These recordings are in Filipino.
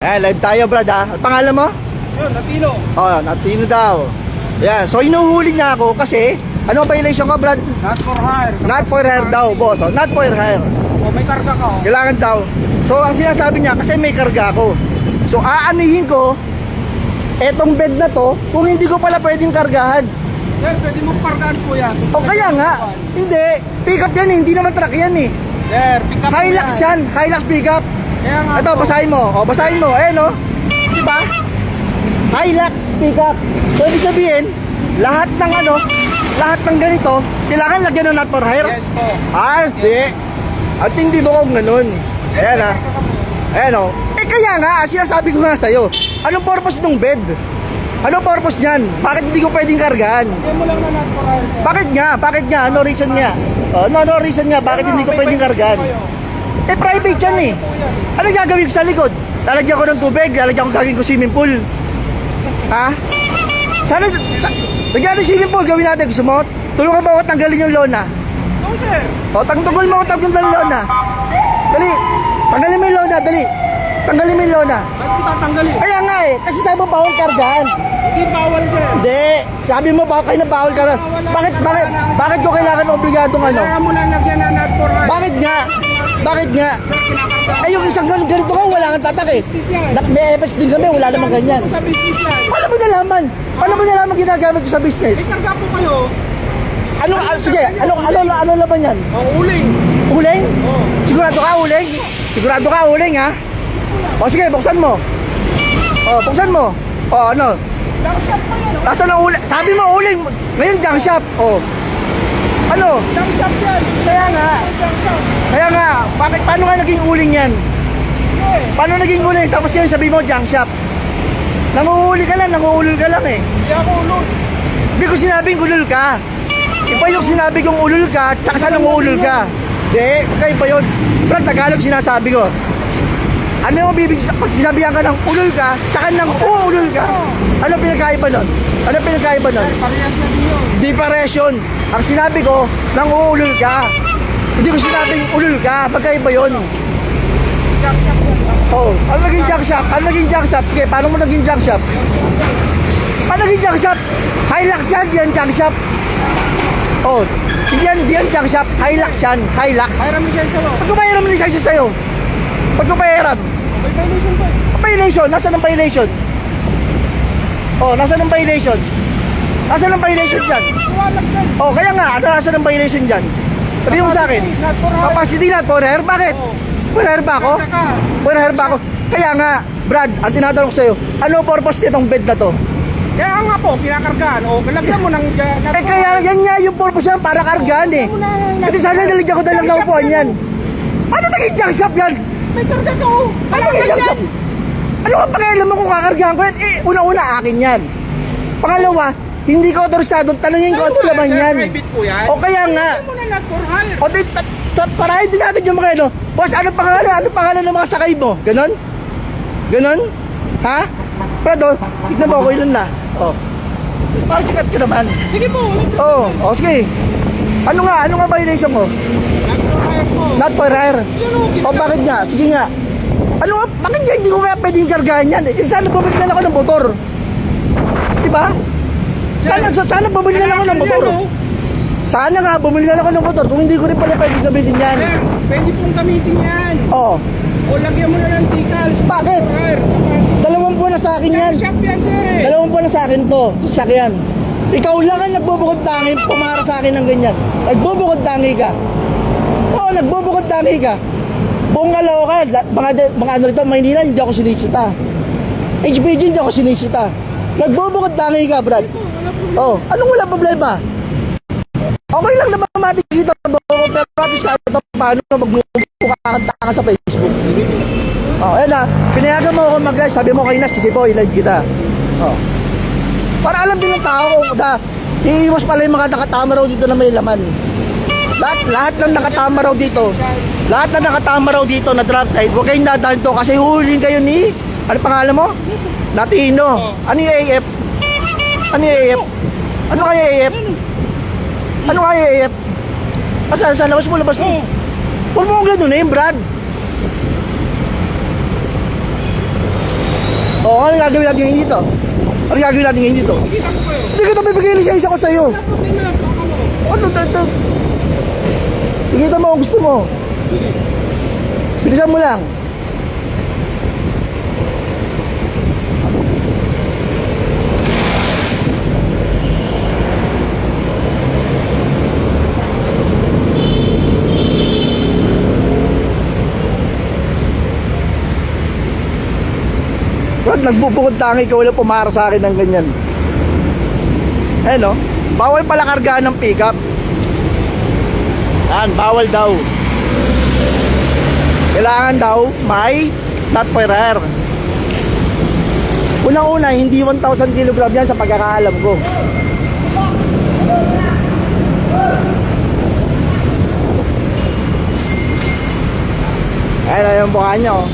Live tayo, brad, ha? Ang pangalan mo? Yun, Natino. Oh, Natino daw. Yan, so inuhuli niya ako kasi ano ang violation ko, brad? Not for hire. Not for hire daw, boss. Oh, not for hire. O, may karga ka, oh. Kailangan daw. So ang sinasabi niya, kasi may karga ako. So aanihin ko etong bed na to kung hindi ko pala pwedeng kargahan. Sir, pwede mo kargaan po yan. O kaya nga, hindi. Pick up yan eh, hindi naman truck yan eh. Sir, pick up Hilux yan, Hilux pick up. Kaya nga Ito, po. basahin mo. O, basahin mo. Ayan, o. Diba? Hilux pick up. So, ibig sabihin, lahat ng ano, lahat ng ganito, kailangan lagyan ng not for hire. Yes po. Hindi. At hindi mo kung ganun. Ayan, ha. Ayan, o. Eh, kaya nga, sinasabi ko nga sa'yo, anong purpose ng bed? Anong purpose niyan? Bakit hindi ko pwedeng kargahan? Kaya mo lang na not for hire, sir. Bakit nga? Bakit nga? Ano reason niya? Ano reason niya? Bakit hindi ko pwedeng kargahan? Eh, private yan eh. Ano gagawin ko sa likod? Lalagyan ko ng tubig, lalagyan ko gagawin ko swimming pool. Ha? Sana, lagyan natin swimming pool, gawin natin. Gusto mo? Tulungan mo ako tanggalin yung lona. No, sir. O, tanggal mo ako tanggalin yung lona. Dali, tanggalin mo yung lona, dali. Tanggalin mo yung lona. Ba't ko tatanggalin? Kaya nga eh, kasi sabi mo bawal kargahan. Hindi bawal, sir. Hindi, sabi mo bawal kayo na bawal kargahan. Bakit ko kailangan obligadong ano? Kaya mo lang lagyan na not for hire. Bakit nga? Bakit nga? Kinakarga. Ay, yung isang ganito ka, wala kang tatakis. May effects din kami, wala namang ganyan. Sa business yan. Paano mo nalaman? Paano mo nalaman ginagamit ko sa business? May karga po kayo. Sige, ano laban yan? O, uling. Uling? O. Sigurado ka uling? Sigurado ka uling, ha? O sige, buksan mo. O, buksan mo. O, ano? Junk shop pa yan. Nasaan ang uling? Sabi mo uling. Ngayon, junk shop. O. Ano? Junk shop yan. Kaya nga. Junk shop. Kaya nga, paano nga naging uling yan? Eh, Paano naging uling? Tapos ngayon sabi mo, junk shop. Nanguhuli ka lang, nanguhulol ka lang eh. Hindi ako ulol. Hindi ko sinabing ulol ka. Iba yung sinabi kong ulol ka, tsaka sa nanguhulol ka. Hindi, kaya pa yun. Pero Tagalog sinasabi ko. Ano yung bibig pag sinabihan ka ng ulol ka, tsaka ng uulol ka? Ano pinagkaiba nun? Ano pinagkaiba nun? Sir, parehas na din yun. Di pares yun. Ang sinabi ko, nang uulol ka. Hindi ko sinabing ulol ka, magkaiba yun. Junk shop yan. Oh, ano naging junk shop? Ano naging junk shop? Sige, paano mo naging junk shop? Paano naging junk shop? Hilux yan, di yan junk shop. Oh, hindi yan junk shop. Hilux yan, Hilux. Hiram lisensya mo. Ba't ko pahiram ng lisensya sa'yo? Ba't ko pahiram? May violation pa. Violation, nasaan ang violation? Oh, nasaan ang violation? Nasaan ang violation dyan? Iwalag dyan. Oh, kaya nga, ano nasaan ang violation dyan? Sabihin mo sa akin. Not for hire. Capacity not for hire? Bakit? Oo. For hire ba ako? Saka, For hire ba ako? Kaya nga, Brad, ang tinatanong ko sa'yo, ano ang purpose nitong bed na to? kaya nga po, kinakargaan. O, lagyan mo ng... Eh kaya yan nga yung purpose yan, para kargaan eh. Kasi sana naligyan ko dalang naupuan yan. Ano naging junk shop yan? May karga ka, o. Ano naging junk shop? Ano ang pakialam mo kung kakargahan ko yan? Eh, una-una akin yan. Pangalawa, hindi ko autorisado, tanungin ko ito laman yan. Private po yan. O kaya nga, Lagyan mo na not for hire. o di, parahin din natin yung mga ano. Boss, ano pangalan? Ano pangalan ng mga sakay mo? Ganon? Ganon? Ha? Prado, tignan mo ako ilan na. Oh. Parang sikat ka naman. Sige po. Oh, sige. Ano nga violation mo? Not for hire po. Not for hire. Yun, o. O bakit nga? Sige nga. Ano nga? Bakit nga hindi ko kaya pwedeng kargahan yan? Eh, sana bumili na lang ako ng motor. Diba? Sana bumili na lang ako ng motor. Sana nga bumili na lang ako ng motor kung hindi ko rin pala pwedeng gamitin yan. Sir, pwede pong gamitin yan. Oh. O, lagyan mo na ng decals. Bakit? For hire. 2 buwan na sa akin yan. Junk shop yan, sir, eh. 2 buwan na sa akin to. Sasakyan. Ikaw lang ang nagbubukod tangi pumara sa akin ng ganyan. Nagbubukod tangi ka. Oo, nagbubukod tangi ka. Buong alaw ka, mga ano rito, Maynila, hindi ako sinisita. HPG, hindi ako sinisita. Nagbubukod tangi ka, Brad. Oh, anong wala problema? Okay lang naman matikita mo, pero practice ka ito paano magmumukha ka sa Facebook. Oh, ayun na, pinayagan mo ako mag-live, sabi mo kayo na, sige po, i-live kita. Oh. Para alam din ng tao na iiwas pala yung mga nakatama raw dito na may laman. Lahat ng nakatama raw dito, lahat na nakatama raw dito na drop side, huwag kayong dadaan to kasi huhulihin kayo ni, ano pangalan mo? Natino. Ano yung AF? Ano yung AF? Ano kaya AF? Ano kaya AF? Sa labas mo, labas mo. Huwag mo kong gano'n eh, Brad. Oo, ano gagawin natin ngayon dito? Ano gagawin natin ngayon dito? Kita ko kayo. Hindi kita bibigay lisensya ko sa'yo. Wala problema. Baka mo. Ano, dito? Ikita mo kung gusto mo. Bilisan mo lang. Brad, nagbubukod tangi ka, wala pumara sa akin ng ganyan. Eh no, bawal pala kargaan ng pickup. Yan, bawal daw. Kailangan daw may not for air. Unang-una, hindi 1,000 kg yan sa pagkakaalam ko. Ayan yung mukha niya, oh.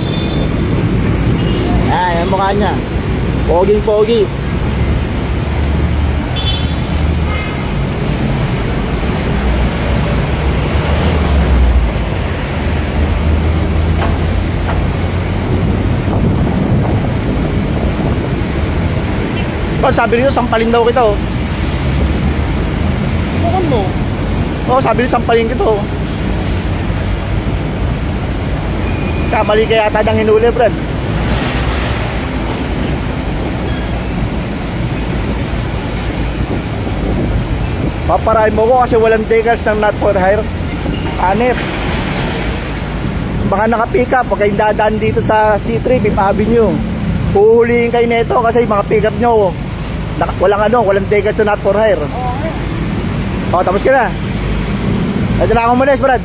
Ayan yung mukha niya. Poging-pogi. Oh, sabi nito, sampalin daw kita, oh. Bukod mo. Oh, sabi nito, sampalin kita, oh. Kamali kaya yata ng hinuli, Brad. Paparahin mo ko kasi walang decals ng not for hire. Anip. Baka naka-pick up, pag kayong dadaan dito sa C3, Fifth Avenue. Puhulihin kayo nito kasi yung mga pick up nyo, walang decals na not for hire. Okay. O, tapos ka na. Ito na akong manes, Brad.